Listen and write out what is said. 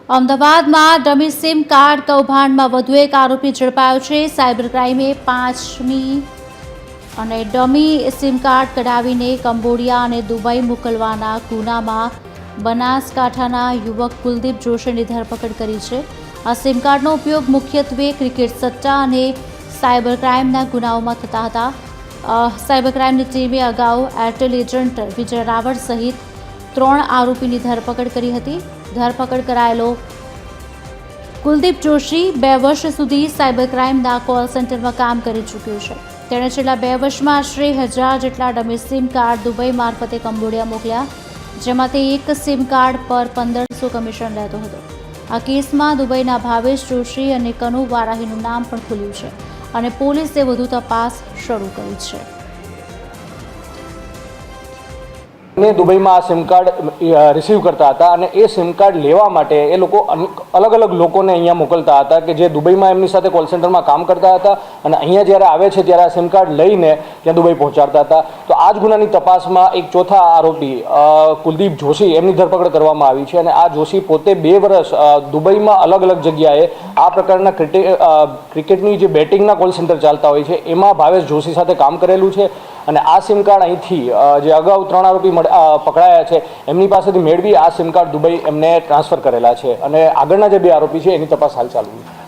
અમદાવાદમાં dummy sim card કૌભાંડમાં વધુ એક આરોપી ઝડપાયો છે। સાયબર ક્રાઇમે 5મી અને ડમી સિમ કાર્ડ કઢાવીને કંબોડિયા અને દુબઈ મોકલવાના ગુનામાં બનાસકાંઠાના યુવક કુલદીપ જોશીની ધરપકડ કરી છે। આ સિમ કાર્ડનો ઉપયોગ મુખ્યત્વે ક્રિકેટ સટ્ટા અને સાયબર ક્રાઇમના ગુનાઓમાં થતા હતા। સાયબર ક્રાઇમની ટીમે અગાઉ એરટેલ એજન્ટ વિજય રાવળ સહિત 3 આરોપીની ધરપકડ કરી હતી। ધરપકડ કરાયેલો કુલદીપ જોશી 2 વર્ષ સુધી સાયબર ક્રાઇમના કોલ સેન્ટરમાં કામ કરી ચૂક્યો છે। તેણે છેલ્લા 2 વર્ષમાં આશરે 1000 જેટલા ડમી સિમ કાર્ડ દુબઈ મારફતે કંબોડિયા મોકલ્યા, જેમાં તે એક સિમ કાર્ડ પર 1500 કમિશન લેતો હતો। આ કેસમાં દુબઈના ભાવેશ જોશી અને કનુ વારાહીનું નામ પણ ખુલ્યું છે અને પોલીસે વધુ તપાસ શરૂ કરી છે। દુબઈમાં આ સિમ કાર્ડ રિસીવ કરતા હતા અને એ સિમ કાર્ડ લેવા માટે એ લોકો અલગ અલગ લોકોને અહીંયા મોકલતા હતા કે જે દુબઈમાં એમની સાથે કોલ સેન્ટરમાં કામ કરતા હતા અને અહીંયા જ્યારે આવે છે ત્યારે આ સિમ કાર્ડ લઈને ત્યાં દુબઈ પહોંચાડતા હતા। તો આ જ ગુનાની તપાસમાં એક ચોથા આરોપી કુલદીપ જોશી એમની ધરપકડ કરવામાં આવી છે અને આ જોશી પોતે 2 વર્ષ દુબઈમાં અલગ અલગ જગ્યાએ આ પ્રકારના ક્રિકેટની જે બેટિંગના કોલ સેન્ટર ચાલતા હોય છે એમાં ભાવેશ જોશી સાથે કામ કરેલું છે અને આ સિમ કાર્ડ અહીંથી જે અગાઉ 3 આરોપી પકડાયા છે એમની પાસેથી મેળવી આ સિમ કાર્ડ દુબઈ એમને ટ્રાન્સફર કરેલા છે અને આગળના જે 2 આરોપી છે એની તપાસ હાલ ચાલુ છે।